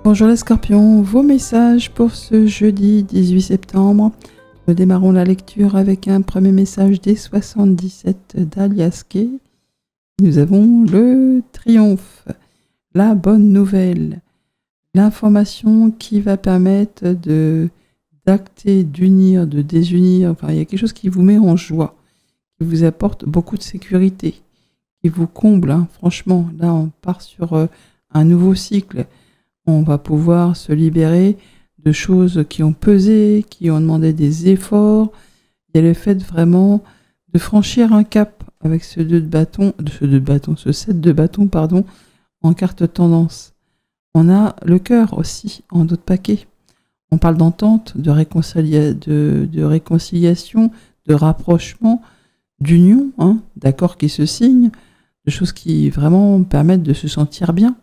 Bonjour les scorpions, vos messages pour ce jeudi 18 septembre. Nous démarrons la lecture avec un premier message des 77 d'Alias Kay. Nous avons le triomphe, la bonne nouvelle, l'information qui va permettre d'acter, d'unir, de désunir. Enfin, il y a quelque chose qui vous met en joie, qui vous apporte beaucoup de sécurité, qui vous comble. Franchement, là on part sur un nouveau cycle. On va pouvoir se libérer de choses qui ont pesé, qui ont demandé des efforts. Il y a le fait vraiment de franchir un cap avec ce 7 de bâton, en carte tendance. On a le cœur aussi en d'autres paquets. On parle d'entente, de réconciliation, de rapprochement, d'union, d'accords qui se signent, de choses qui vraiment permettent de se sentir bien.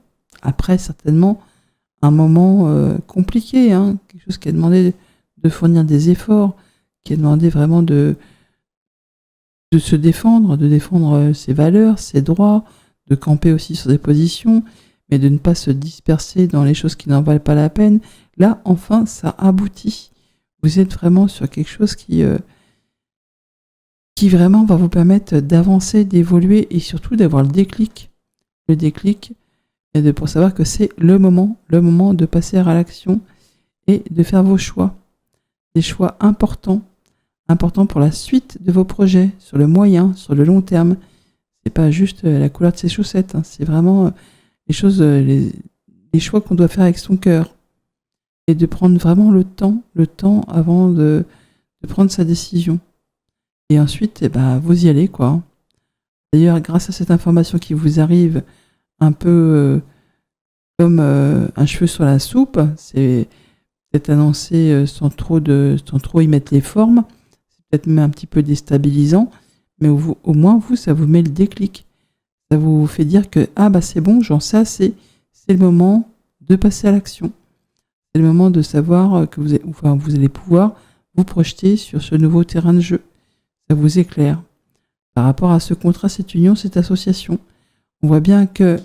Après, certainement, un moment compliqué, quelque chose qui a demandé de fournir des efforts, qui a demandé vraiment de se défendre, de défendre ses valeurs, ses droits, de camper aussi sur des positions, mais de ne pas se disperser dans les choses qui n'en valent pas la peine. Là, enfin, ça aboutit. Vous êtes vraiment sur quelque chose qui vraiment va vous permettre d'avancer, d'évoluer et surtout d'avoir le déclic. Le déclic, pour savoir que c'est le moment de passer à l'action et de faire vos choix. Des choix importants pour la suite de vos projets, sur le moyen, sur le long terme. C'est pas juste la couleur de ses chaussettes, c'est vraiment les choses, les choix qu'on doit faire avec son cœur. Et de prendre vraiment le temps avant de prendre sa décision. Et ensuite, vous y allez, quoi. D'ailleurs, grâce à cette information qui vous arrive, un peu comme un cheveu sur la soupe, c'est peut-être annoncé sans trop y mettre les formes, c'est peut-être même un petit peu déstabilisant, mais au moins ça vous met le déclic. Ça vous fait dire que c'est bon, j'en sais assez, c'est le moment de passer à l'action. C'est le moment de savoir que vous allez pouvoir vous projeter sur ce nouveau terrain de jeu. Ça vous éclaire. Par rapport à ce contrat, cette union, cette association, on voit bien que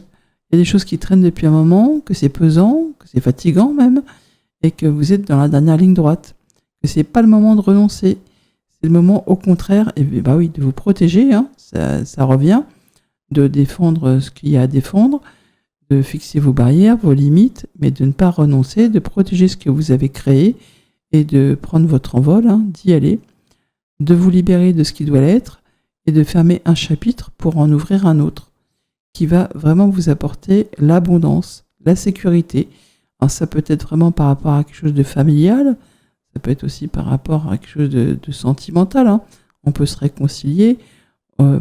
il y a des choses qui traînent depuis un moment, que c'est pesant, que c'est fatigant même, et que vous êtes dans la dernière ligne droite. Que c'est pas le moment de renoncer. C'est le moment, au contraire, de vous protéger, ça revient, de défendre ce qu'il y a à défendre, de fixer vos barrières, vos limites, mais de ne pas renoncer, de protéger ce que vous avez créé, et de prendre votre envol, d'y aller, de vous libérer de ce qui doit l'être, et de fermer un chapitre pour en ouvrir un autre, qui va vraiment vous apporter l'abondance, la sécurité. Alors ça peut être vraiment par rapport à quelque chose de familial, ça peut être aussi par rapport à quelque chose de sentimental. On peut se réconcilier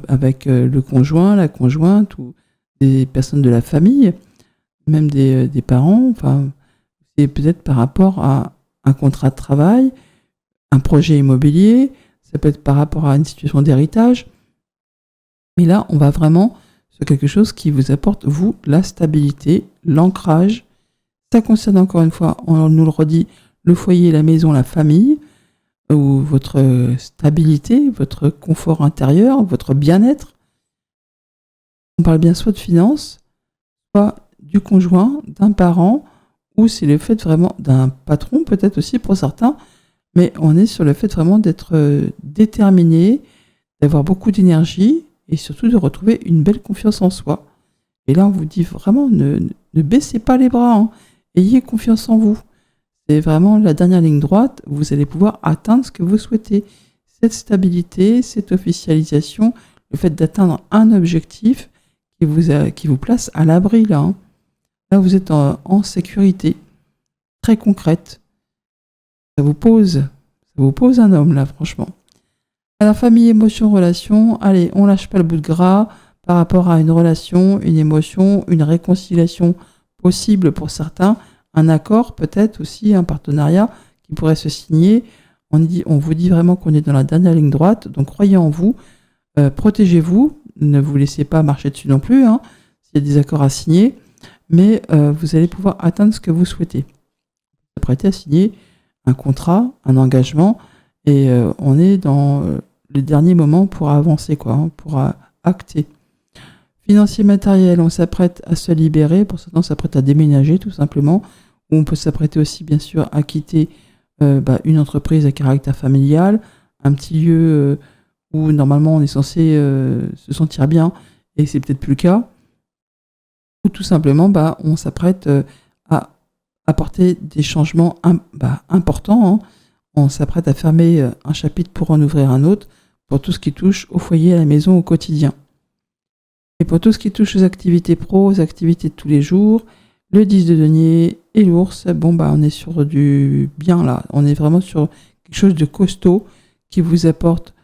avec le conjoint, la conjointe, ou des personnes de la famille, même des parents. Enfin, c'est peut-être par rapport à un contrat de travail, un projet immobilier, ça peut être par rapport à une situation d'héritage. Mais là, on va vraiment sur quelque chose qui vous apporte, vous, la stabilité, l'ancrage. Ça concerne encore une fois, on nous le redit, le foyer, la maison, la famille, ou votre stabilité, votre confort intérieur, votre bien-être. On parle bien soit de finances, soit du conjoint, d'un parent, ou c'est le fait vraiment d'un patron, peut-être aussi pour certains, mais on est sur le fait vraiment d'être déterminé, d'avoir beaucoup d'énergie, et surtout de retrouver une belle confiance en soi. Et là, on vous dit vraiment, ne baissez pas les bras, ayez confiance en vous. C'est vraiment la dernière ligne droite, vous allez pouvoir atteindre ce que vous souhaitez. Cette stabilité, cette officialisation, le fait d'atteindre un objectif qui vous place à l'abri, là. Là, vous êtes en sécurité, très concrète. Ça vous pose un homme, là, franchement. Alors, famille, émotion, relation, allez, on lâche pas le bout de gras par rapport à une relation, une émotion, une réconciliation possible pour certains, un accord peut-être aussi, un partenariat qui pourrait se signer. On vous dit vraiment qu'on est dans la dernière ligne droite, donc croyez en vous, protégez-vous, ne vous laissez pas marcher dessus non plus, s'il y a des accords à signer, mais vous allez pouvoir atteindre ce que vous souhaitez. Vous prêtez à signer un contrat, un engagement, et on est dans le dernier moment pour avancer, pour acter. Financier matériel, on s'apprête à se libérer, pour certains on s'apprête à déménager tout simplement, où on peut s'apprêter aussi, bien sûr, à quitter une entreprise à caractère familial, un petit lieu où normalement on est censé se sentir bien, et c'est peut-être plus le cas, ou tout simplement on s'apprête à apporter des changements importants, hein. On s'apprête à fermer un chapitre pour en ouvrir un autre, pour tout ce qui touche au foyer, à la maison, au quotidien. Et pour tout ce qui touche aux activités pro, aux activités de tous les jours, le 10 de denier et l'ours, on est sur du bien là. On est vraiment sur quelque chose de costaud qui vous apporte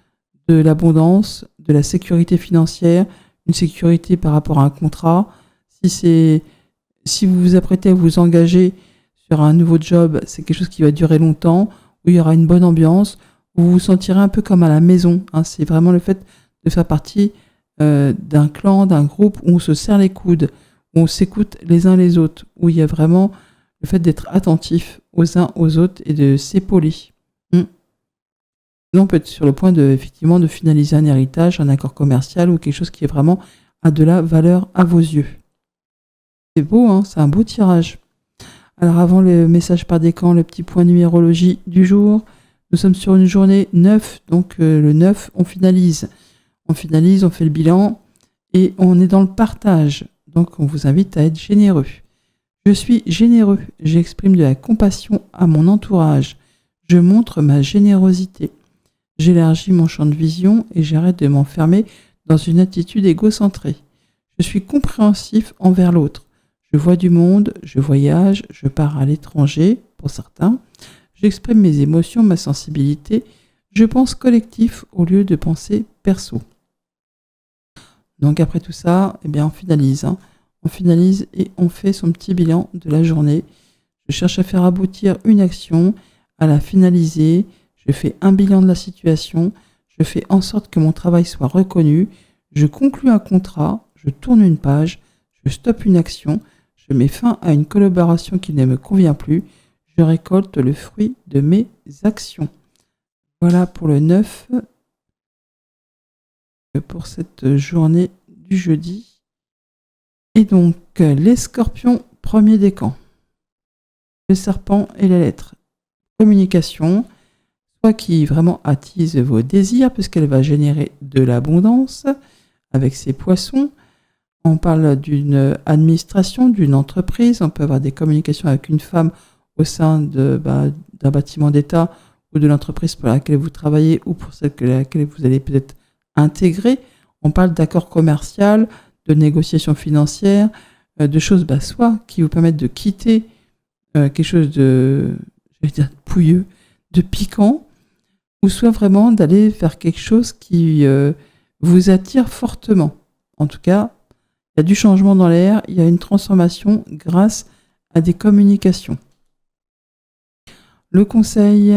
de l'abondance, de la sécurité financière, une sécurité par rapport à un contrat. Si vous vous apprêtez à vous engager sur un nouveau job, c'est quelque chose qui va durer longtemps, où il y aura une bonne ambiance, où vous vous sentirez un peu comme à la maison, hein. C'est vraiment le fait de faire partie d'un clan, d'un groupe où on se serre les coudes, où on s'écoute les uns les autres, où il y a vraiment le fait d'être attentif aux uns aux autres et de s'épauler. On peut être sur le point de finaliser un héritage, un accord commercial ou quelque chose qui est vraiment a de la valeur à vos yeux. C'est beau, hein, c'est un beau tirage. Alors avant le message par décan, le petit point numérologie du jour. Nous sommes sur une journée 9, donc le 9, on finalise. On fait le bilan et on est dans le partage. Donc on vous invite à être généreux. Je suis généreux, j'exprime de la compassion à mon entourage. Je montre ma générosité. J'élargis mon champ de vision et j'arrête de m'enfermer dans une attitude égocentrée. Je suis compréhensif envers l'autre. Je vois du monde, je voyage, je pars à l'étranger, pour certains. J'exprime mes émotions, ma sensibilité. Je pense collectif au lieu de penser perso. Donc après tout ça, on finalise. On finalise et on fait son petit bilan de la journée. Je cherche à faire aboutir une action, à la finaliser. Je fais un bilan de la situation. Je fais en sorte que mon travail soit reconnu. Je conclue un contrat. Je tourne une page. Je stoppe une action. Je mets fin à une collaboration qui ne me convient plus. Je récolte le fruit de mes actions. Voilà pour le 9, pour cette journée du jeudi. Et donc, les scorpions, premier décan. Le serpent et la lettre. Communication, soit qui vraiment attise vos désirs, puisqu'elle va générer de l'abondance avec ses poissons. On parle d'une administration, d'une entreprise. On peut avoir des communications avec une femme au sein d'un bâtiment d'État ou de l'entreprise pour laquelle vous travaillez ou pour celle pour laquelle vous allez peut-être intégrer. On parle d'accord commercial, de négociations financières, de choses soit qui vous permettent de quitter quelque chose de pouilleux, de piquant, ou soit vraiment d'aller faire quelque chose qui vous attire fortement. En tout cas, il y a du changement dans l'air, il y a une transformation grâce à des communications. Le conseil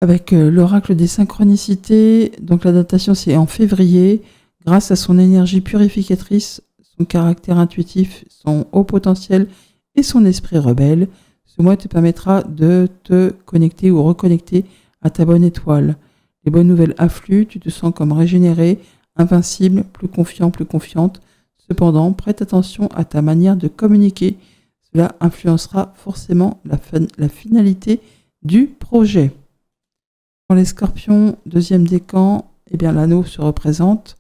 avec l'oracle des synchronicités, donc la datation c'est en février, grâce à son énergie purificatrice, son caractère intuitif, son haut potentiel et son esprit rebelle, ce mois te permettra de te connecter ou reconnecter à ta bonne étoile. Les bonnes nouvelles affluent, tu te sens comme régénéré, invincible, plus confiant, plus confiante. Cependant, prête attention à ta manière de communiquer. Cela influencera forcément la finalité du projet. Pour les scorpions, deuxième décan, l'anneau se représente.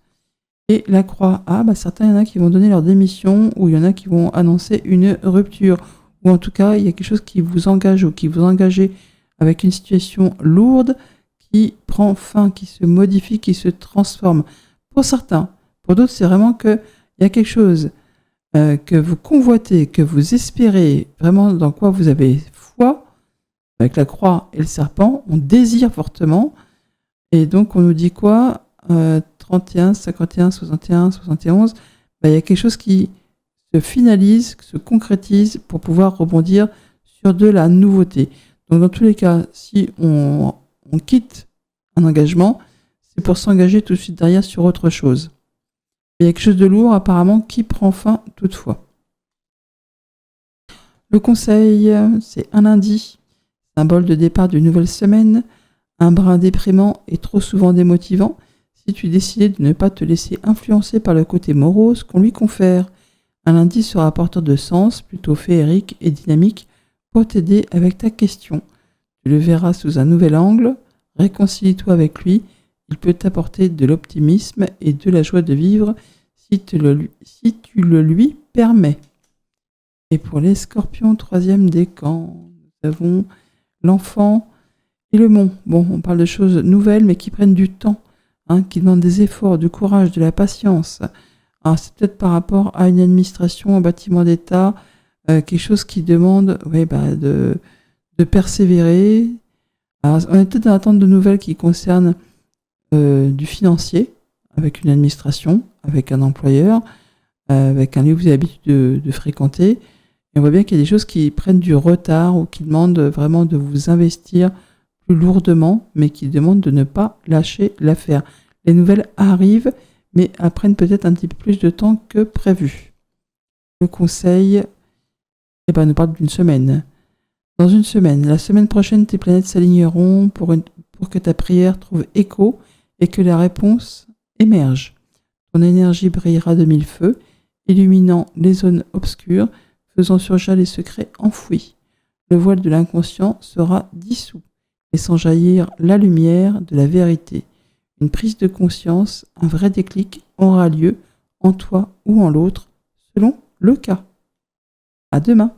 Et la croix, certains, il y en a qui vont donner leur démission, ou il y en a qui vont annoncer une rupture. Ou en tout cas, il y a quelque chose qui vous engage ou qui vous engagez avec une situation lourde qui prend fin, qui se modifie, qui se transforme. Pour certains, pour d'autres, c'est vraiment qu'il y a quelque chose que vous convoitez, que vous espérez, vraiment dans quoi vous avez foi, avec la croix et le serpent, on désire fortement. Et donc, on nous dit quoi 31, 51, 61, 71, il y a quelque chose qui se finalise, se concrétise pour pouvoir rebondir sur de la nouveauté. Donc, dans tous les cas, si on quitte un engagement, c'est pour s'engager tout de suite derrière sur autre chose. Il y a quelque chose de lourd apparemment qui prend fin toutefois. Le conseil, c'est un lundi, symbole de départ d'une nouvelle semaine, un brin déprimant et trop souvent démotivant si tu décides de ne pas te laisser influencer par le côté morose qu'on lui confère. Un lundi sera porteur de sens, plutôt féerique et dynamique pour t'aider avec ta question. Tu le verras sous un nouvel angle, réconcilie-toi avec lui, il peut t'apporter de l'optimisme et de la joie de vivre si tu le lui permets. Et pour les scorpions, 3e décan, nous avons l'enfant et le mont. Bon, on parle de choses nouvelles mais qui prennent du temps, qui demandent des efforts, du courage, de la patience. Alors c'est peut-être par rapport à une administration, un bâtiment d'État, quelque chose qui demande de persévérer. Alors, on est peut-être dans l'attente de nouvelles qui concernent du financier, avec une administration, avec un employeur, avec un lieu que vous avez l'habitude de fréquenter. Et on voit bien qu'il y a des choses qui prennent du retard ou qui demandent vraiment de vous investir plus lourdement, mais qui demandent de ne pas lâcher l'affaire. Les nouvelles arrivent, mais elles prennent peut-être un petit peu plus de temps que prévu. Le conseil nous parle d'une semaine. Dans une semaine, la semaine prochaine, tes planètes s'aligneront pour que ta prière trouve écho et que la réponse émerge. Ton énergie brillera de mille feux, illuminant les zones obscures, faisant surgir les secrets enfouis. Le voile de l'inconscient sera dissous, laissant jaillir la lumière de la vérité. Une prise de conscience, un vrai déclic aura lieu en toi ou en l'autre, selon le cas. À demain.